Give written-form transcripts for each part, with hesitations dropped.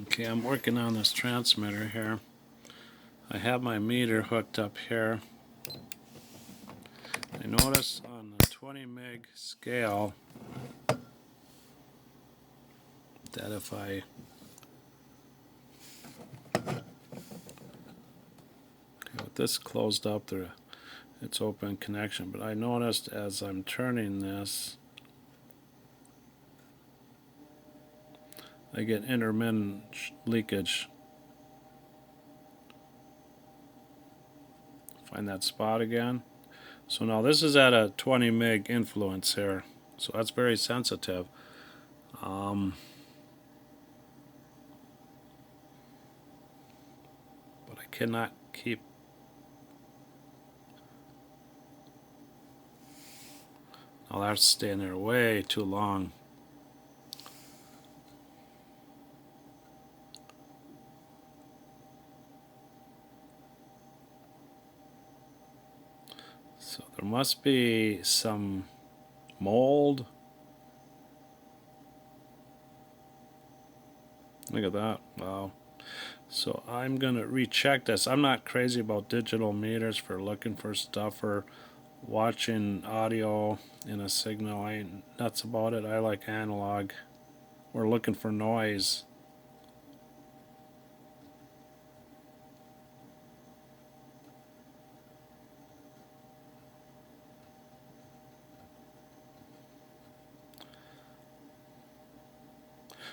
Okay, I'm working on this transmitter here. I have my meter hooked up here. I notice on the 20 meg scale that if I with this closed up there, it's open connection, but I noticed as I'm turning this, I get intermittent leakage. Find that spot again. So now this is at a 20 meg influence here, so that's very sensitive. But I cannot keep. I'll have to stay in there way too long. So there must be some mold. Look at that. Wow. So I'm going to recheck this. I'm not crazy about digital meters for looking for stuff or watching audio in a signal. I ain't nuts about it. I like analog. We're looking for noise.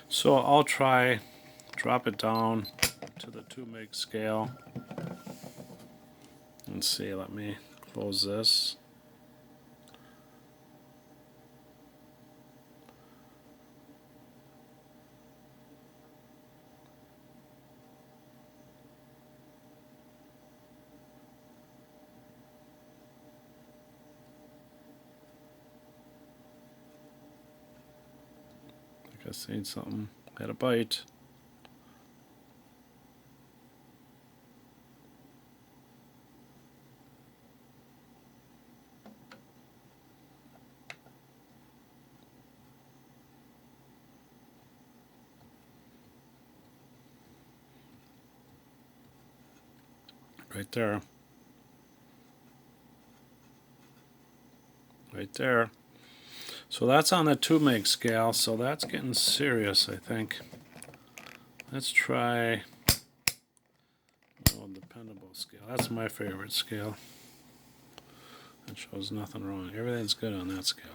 So I'll try drop it down to the 2 meg scale and see. Let me close this. I seen something. Had a bite. Right there. Right there. So that's on the 2 meg scale, so that's getting serious, I think. Let's try dependable scale. That's my favorite scale. It shows nothing wrong. Everything's good on that scale.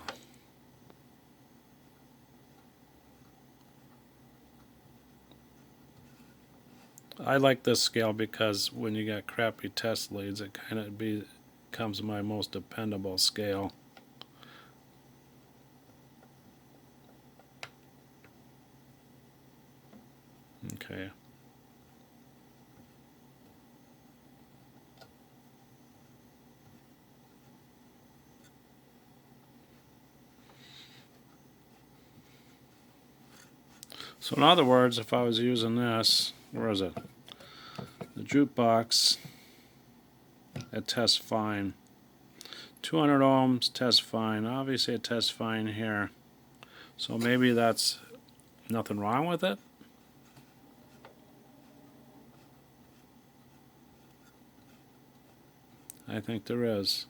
I like this scale because when you got crappy test leads, it kind of becomes my most dependable scale. Okay. So in other words, if I was using this, where is it? The jukebox, it tests fine. 200 ohms tests fine. Obviously it tests fine here. So maybe that's nothing wrong with it. I think there is.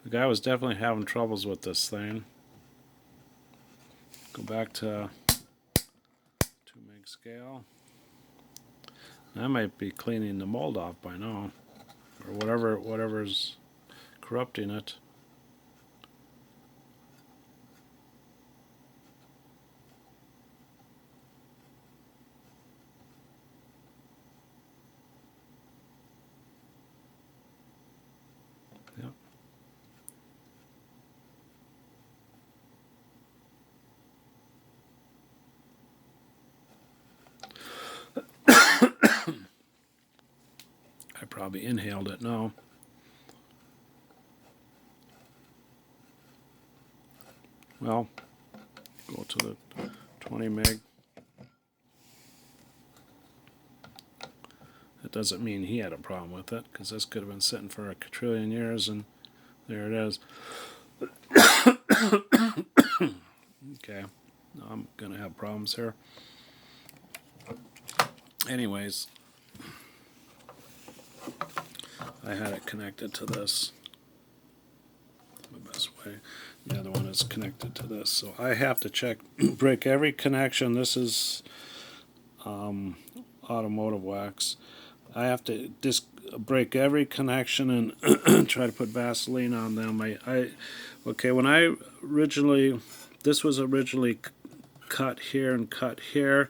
The guy was definitely having troubles with this thing. Go back to 2 meg scale. I might be cleaning the mold off by now, or whatever's corrupting it. Yep. I probably inhaled it now. Well, go to the 20 meg. That doesn't mean he had a problem with it, because this could have been sitting for a quadrillion years, and there it is. Okay, now I'm going to have problems here. anyways, I had it connected to this the best way. The other one is connected to this, so I have to check, break every connection. This is automotive wax. I have to break every connection and try to put Vaseline on them. Okay, when I originally, this was originally cut here and cut here,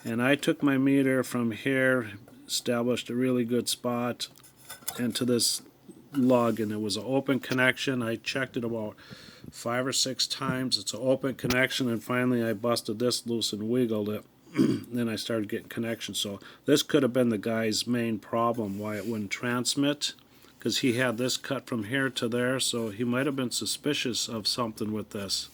and I took my meter from here, established a really good spot, into this lug, and it was an open connection. I checked it about 5 or 6 times. It's an open connection, and finally I busted this loose and wiggled it. Then I started getting connections. So this could have been the guy's main problem, why it wouldn't transmit, because he had this cut from here to there, so he might have been suspicious of something with this.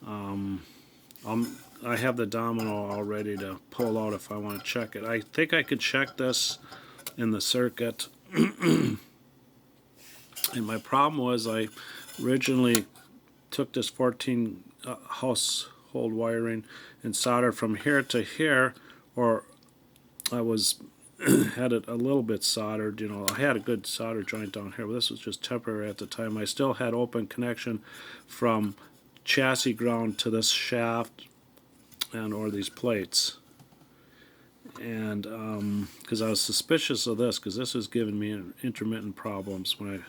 I have the domino all ready to pull out if I want to check it. I think I could check this in the circuit. And my problem was I originally took this 14 household wiring and soldered from here to here, or I was had it a little bit soldered. You know, I had a good solder joint down here, but this was just temporary at the time. I still had open connection from chassis ground to this shaft and or these plates. And because I was suspicious of this, because this was giving me intermittent problems when I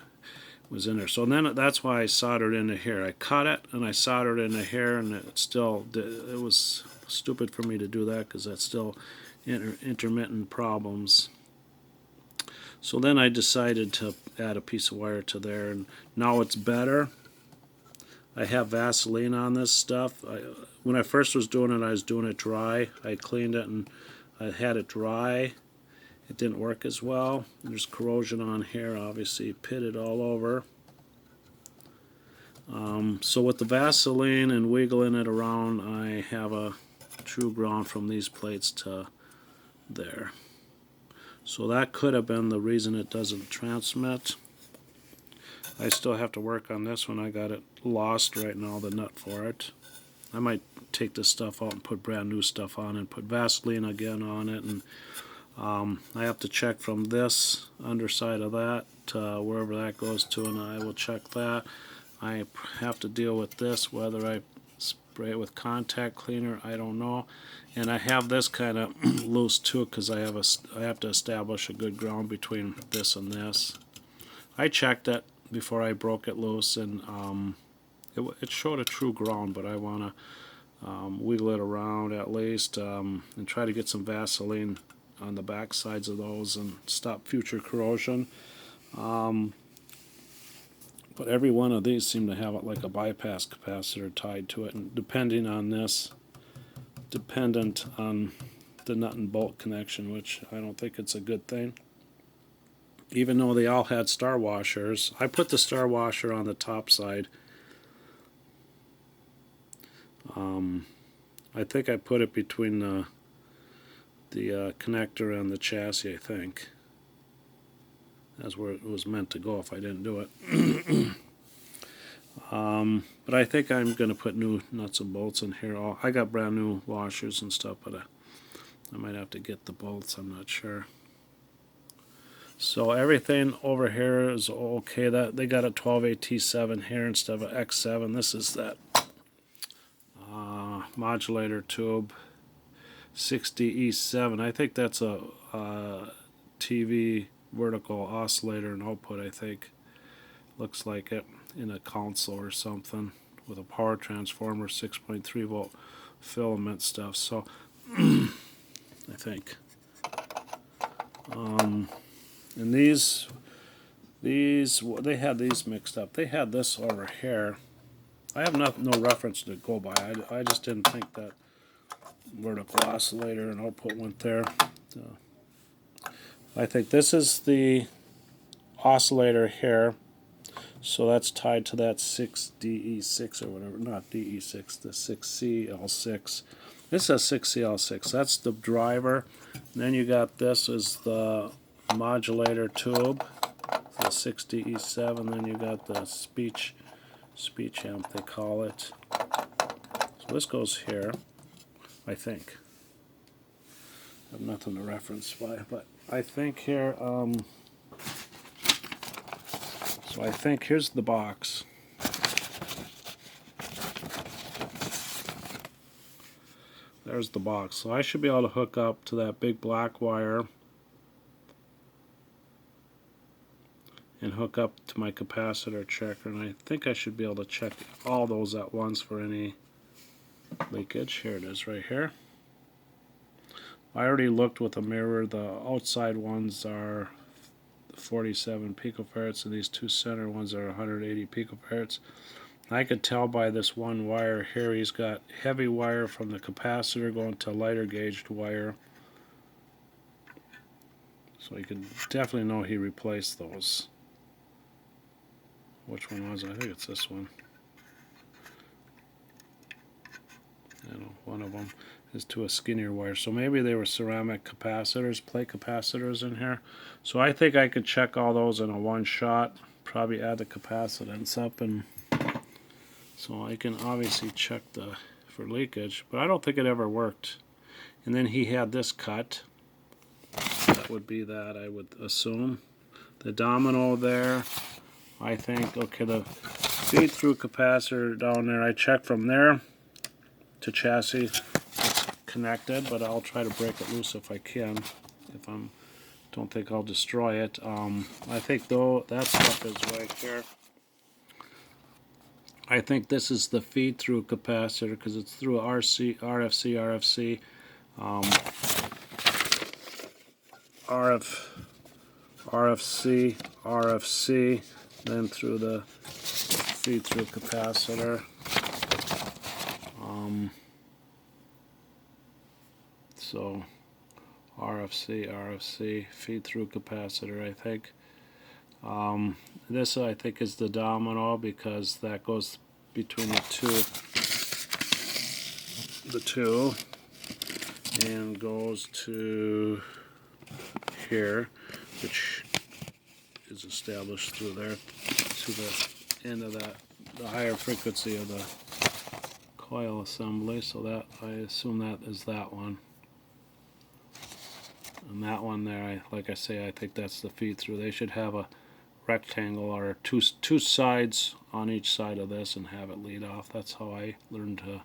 was in there. So then that's why I soldered into here. I cut it and I soldered into here, and it was stupid for me to do that because that's still intermittent problems. So then I decided to add a piece of wire to there, and now it's better. I have Vaseline on this stuff. When I first was doing it, I was doing it dry. I cleaned it and I had it dry. It didn't work as well. There's corrosion on here, obviously pitted all over. So with the Vaseline and wiggling it around, I have a true ground from these plates to there. So that could have been the reason it doesn't transmit. I still have to work on this one. I got it lost right now, the nut for it. I might take this stuff out and put brand new stuff on and put Vaseline again on it, and I have to check from this underside of that to wherever that goes to, and I will check that. I have to deal with this, whether I spray it with contact cleaner, I don't know. And I have this kind of loose too, because I have to establish a good ground between this and this. I checked it before I broke it loose, and it showed a true ground, but I want to wiggle it around at least and try to get some Vaseline on the back sides of those and stop future corrosion. But every one of these seem to have like a bypass capacitor tied to it, and dependent on the nut and bolt connection, which I don't think it's a good thing. Even though they all had star washers, I put the star washer on the top side. I think I put it between the connector and the chassis, I think. That's where it was meant to go if I didn't do it. But I think I'm going to put new nuts and bolts in here. I got brand new washers and stuff, but I might have to get the bolts, I'm not sure. So everything over here is okay. That they got a 12AT7 here instead of an X7. This is that modulator tube, 60E7. I think that's a TV vertical oscillator and output, I think. Looks like it in a console or something with a power transformer, 6.3 volt filament stuff. So I think. And these they had these mixed up. They had this over here. I have no reference to go by. I just didn't think that vertical oscillator and output went there. I think this is the oscillator here. So that's tied to that 6DE6 or whatever. Not DE6, the 6CL6. This says 6CL6. That's the driver. And then you got this is the modulator tube, the 6DE7. Then you got the speech amp, they call it. So this goes here, I think. have nothing to reference by, but I think here, so I think here's the box. There's the box. So I should be able to hook up to that big black wire and hook up to my capacitor checker, and I think I should be able to check all those at once for any leakage. Here it is right here. I already looked with a mirror. The outside ones are 47 picofarads and these two center ones are 180 picofarads. I could tell by this one wire here, he's got heavy wire from the capacitor going to lighter gauged wire. So you can definitely know he replaced those. Which one was it? I think it's this one. You know, one of them is to a skinnier wire. So maybe they were ceramic capacitors, plate capacitors in here. So I think I could check all those in a one shot. Probably add the capacitance up, and so I can obviously check for leakage. But I don't think it ever worked. And then he had this cut. That would be that, I would assume. The domino there. I think, okay, the feed through capacitor down there, I checked from there to chassis. It's connected, but I'll try to break it loose if I can. If I don't think I'll destroy it. I think though that stuff is right here. I think this is the feed through capacitor because it's through RFC, RFC, RFC, then through the feed through capacitor. So RFC, feed through capacitor, I think. This I think is the domino because that goes between the two and goes to here, which is established through there to the end of that, the higher frequency of the coil assembly. So that, I assume that is that one. And that one there, like I say, I think that's the feed through. They should have a rectangle or two sides on each side of this and have it lead off. That's how I learned to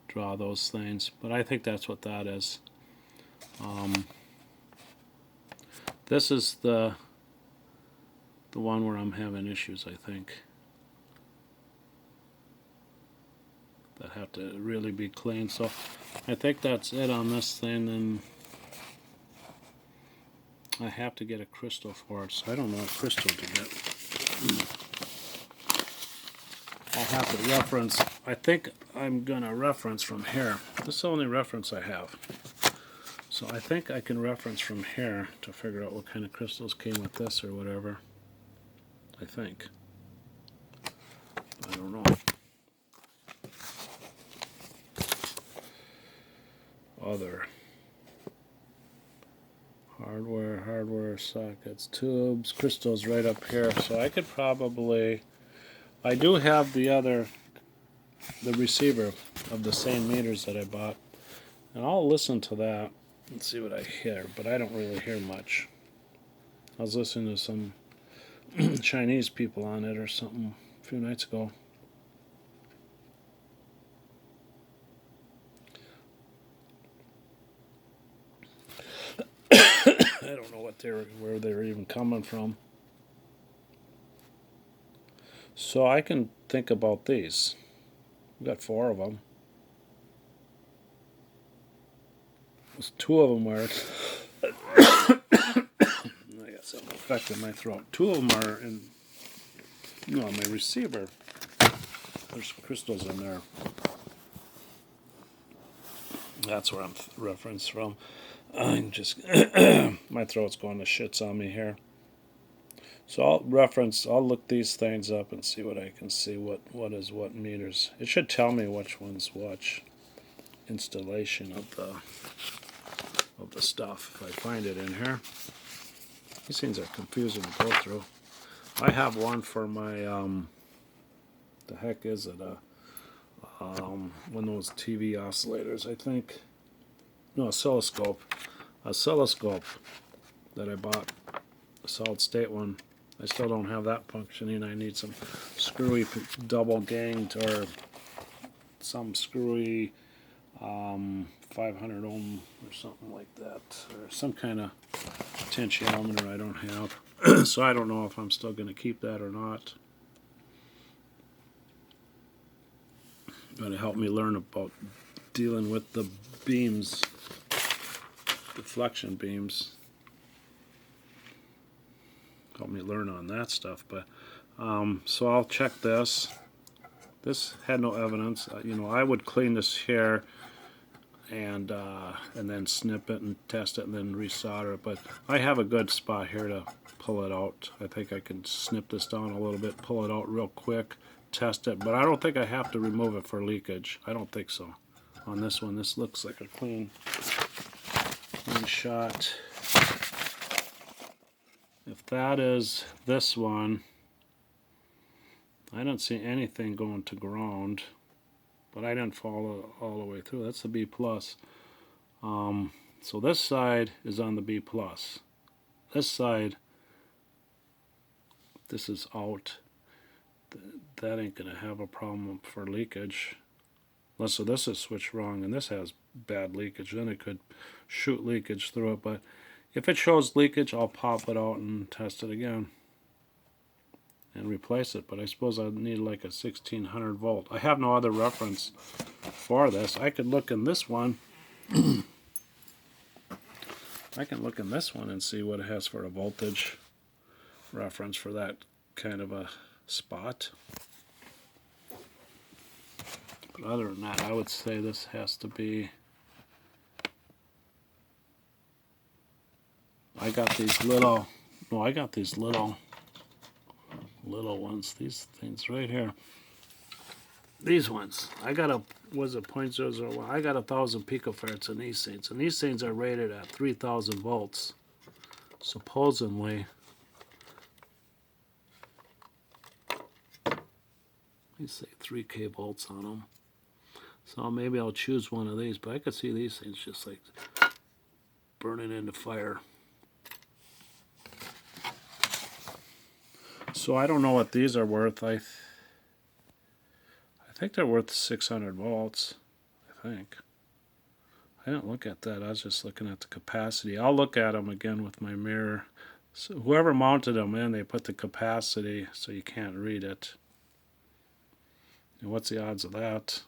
draw those things. But I think that's what that is. This is the one where I'm having issues, I think. That have to really be clean. So I think that's it on this thing, and I have to get a crystal for it, so I don't know what crystal to get. I'll have to reference. I think I'm going to reference from here. This is the only reference I have. So I think I can reference from here to figure out what kind of crystals came with this or whatever. I think. I don't know. Other hardware sockets, tubes, crystals right up here. So I could probably, I do have the receiver of the same meters that I bought, and I'll listen to that and see what I hear, but I don't really hear much. I was listening to some Chinese people on it or something a few nights ago. I don't know where they were even coming from. So I can think about these. We've got 4 of them. There's 2 of them where I got something affecting my throat. 2 of them are in, my receiver. There's crystals in there. That's where I'm referenced from. I'm just my throat's going to shits on me here. So I'll look these things up and see what I can see, what is what meters. It should tell me which one's which installation of the stuff if I find it in here. These things are confusing to go through. I have one for my the heck is it? One of those TV oscillators, I think. No, oscilloscope. oscilloscope that I bought, a solid state one. I still don't have that functioning. I need some screwy double ganged or some screwy 500 ohm or something like that, or some kind of potentiometer I don't have. So I don't know if I'm still going to keep that or not. But it helped me learn about dealing with the beams, deflection beams. Helped me learn on that stuff. But so I'll check this. This had no evidence. You know, I would clean this here and then snip it and test it and then resolder it. But I have a good spot here to pull it out. I think I can snip this down a little bit, pull it out real quick, test it. But I don't think I have to remove it for leakage. I don't think so. On this one, this looks like a clean shot. If that is this one, I don't see anything going to ground, but I didn't follow all the way through. That's the B+. So this side is on the B+. This side, this is out. That ain't going to have a problem for leakage. Unless this is switched wrong and this has bad leakage, then it could shoot leakage through it. But if it shows leakage, I'll pop it out and test it again and replace it. But I suppose I need like a 1600 volt. I have no other reference for this. I could look in this one. I can look in this one and see what it has for a voltage reference for that kind of a spot. But other than that, I would say this has to be... I got these little ones, these things right here. These ones, I got a, was it 0.001? I got 1,000 picofarads in these things, and these things are rated at 3,000 volts. Supposedly, these say 3K volts on them. So maybe I'll choose one of these, but I could see these things just like burning into fire. So I don't know what these are worth. I think they're worth 600 volts, I think. I didn't look at that. I was just looking at the capacity. I'll look at them again with my mirror. So whoever mounted them in, they put the capacity so you can't read it. And what's the odds of that?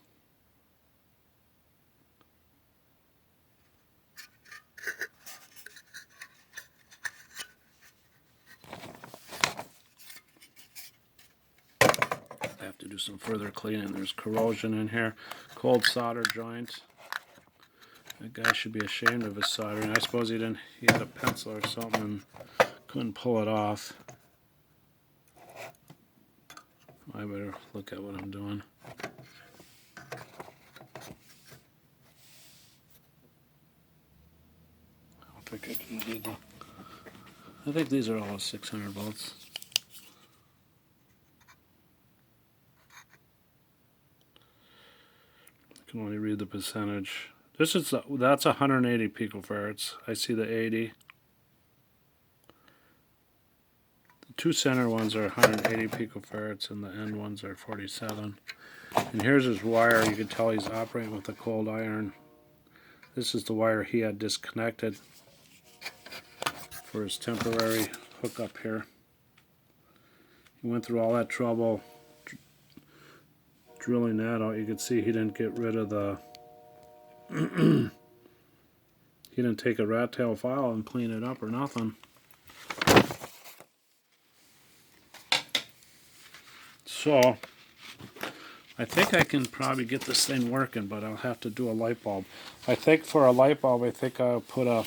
I have to do some further cleaning. There's corrosion in here. Cold solder joint. That guy should be ashamed of his soldering. I suppose he had a pencil or something and couldn't pull it off. I better look at what I'm doing. I don't think I can read them. I think these are all 600 volts. I can only read the percentage. That's 180 picofarads. I see the 80. The two center ones are 180 picofarads and the end ones are 47. And here's his wire. You can tell he's operating with a cold iron. This is the wire he had disconnected for his temporary hookup here. He went through all that trouble drilling that out. You can see he didn't get rid of the he didn't take a rat tail file and clean it up or nothing. So I think I can probably get this thing working, but I'll have to do a light bulb. I think for a light bulb, I think I'll put a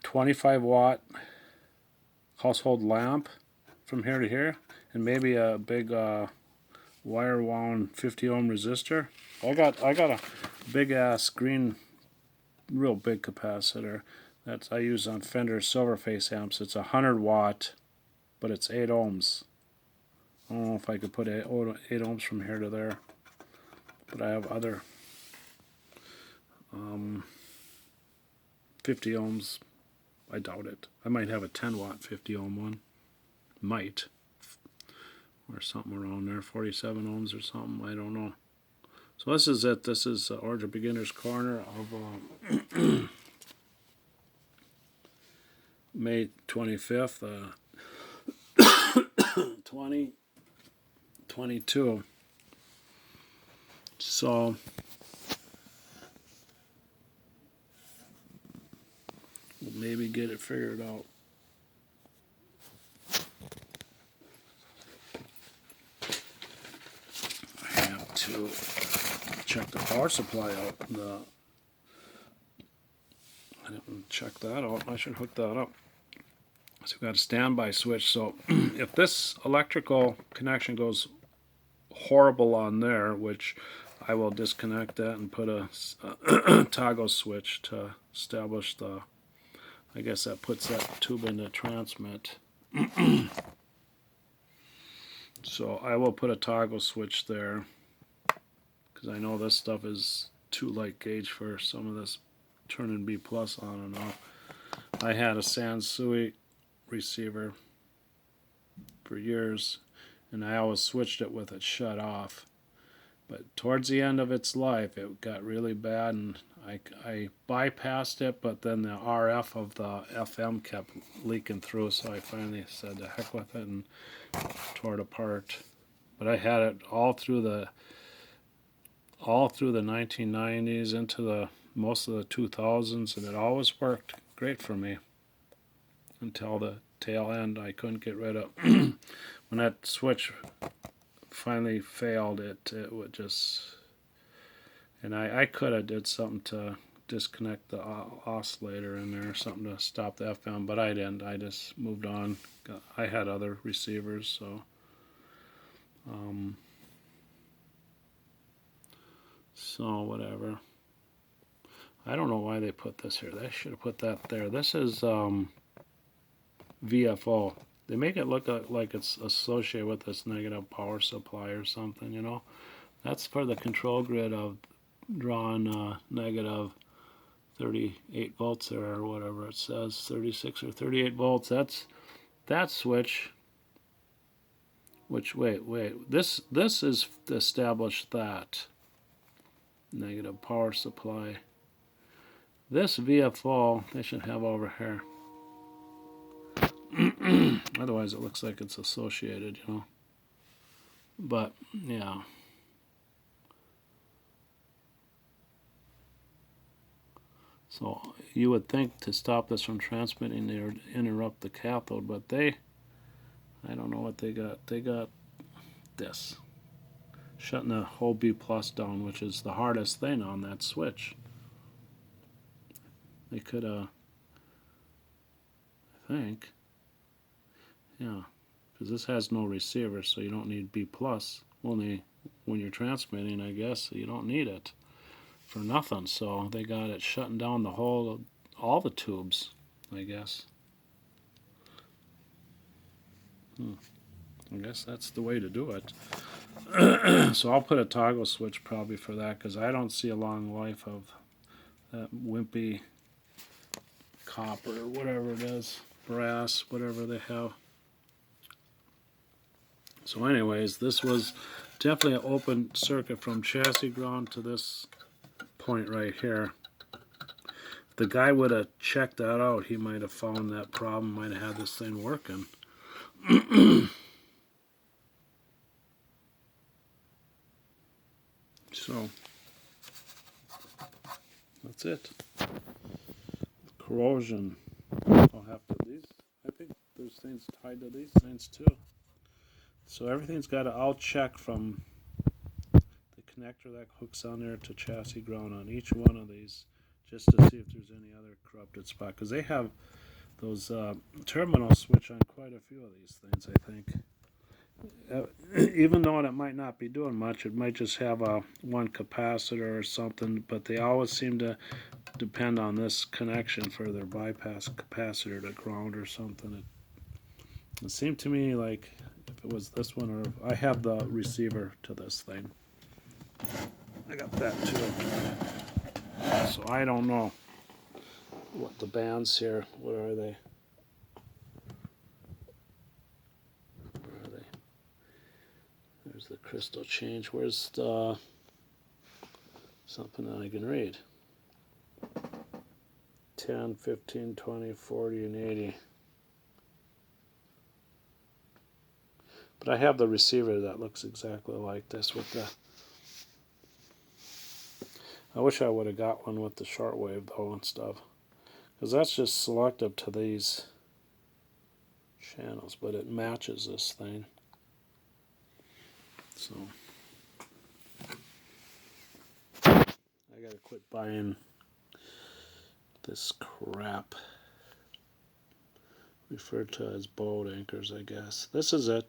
25 watt household lamp from here to here, and maybe a big wire wound 50 ohm resistor. I got a big ass green, real big capacitor that I use on Fender Silverface amps. It's 100 watt, but it's 8 ohms. I don't know if I could put 8 ohms from here to there, but I have other 50 ohms, I doubt it. I might have a 10 watt 50 ohm one. Might. Or something around there. 47 ohms or something. I don't know. So this is it. This is Origin Beginner's Corner of May 25th, 2022. So we'll maybe get it figured out. I have to check the power supply out. I didn't check that out. I should hook that up. So we've got a standby switch. So if this electrical connection goes horrible on there, which I will disconnect that and put a toggle switch to establish the, I guess that puts that tube into transmit. So I will put a toggle switch there because I know this stuff is too light gauge for some of this turning B plus on and off. I had a Sansui receiver for years, and I always switched it with it shut off. But towards the end of its life, it got really bad, and I bypassed it, but then the RF of the FM kept leaking through, so I finally said to heck with it and tore it apart. But I had it all through the 1990s into the most of the 2000s, and it always worked great for me until the tail end. I couldn't get rid of when that switch finally failed. It would just, and I could have did something to disconnect the oscillator in there or something to stop the FM, but I didn't. I just moved on. I had other receivers, so so whatever. I don't know why they put this here. They should have put that there. This is VFO. They make it look like it's associated with this negative power supply or something, you know. That's for the control grid of drawing negative 38 volts there, or whatever it says, 36 or 38 volts. That's that switch. Which wait, this is to establish that negative power supply. This VFO they should have over here. Otherwise it looks like it's associated, you know. But yeah. So you would think to stop this from transmitting they would interrupt the cathode, but I don't know what they got. They got this. Shutting the whole B plus down, which is the hardest thing on that switch. They could I think. Yeah, because this has no receiver, so you don't need B plus. Only when you're transmitting, I guess, you don't need it for nothing. So they got it shutting down the whole, all the tubes, I guess. I guess that's the way to do it. So I'll put a toggle switch probably for that, because I don't see a long life of that wimpy copper or whatever it is, brass, whatever they have. So anyways, this was definitely an open circuit from chassis ground to this point right here. If the guy would have checked that out, he might have found that problem, might have had this thing working. So that's it. Corrosion. I'll have to I think there's things tied to these things too. So everything's got to, I'll check from the connector that hooks on there to chassis ground on each one of these, just to see if there's any other corrupted spot, because they have those terminals switch on quite a few of these things, I think. Even though it might not be doing much, it might just have one capacitor or something, but they always seem to depend on this connection for their bypass capacitor to ground or something. It seemed to me like if it was this one, or I have the receiver to this thing. I got that too. So I don't know what the bands here, what are they? Where are they? There's the crystal change. Where's the something that I can read? 10, 15, 20, 40, and 80. But I have the receiver that looks exactly like this with the... I wish I would have got one with the shortwave though and stuff. Because that's just selective to these channels, but it matches this thing. So I gotta quit buying this crap. Referred to as boat anchors, I guess. This is it.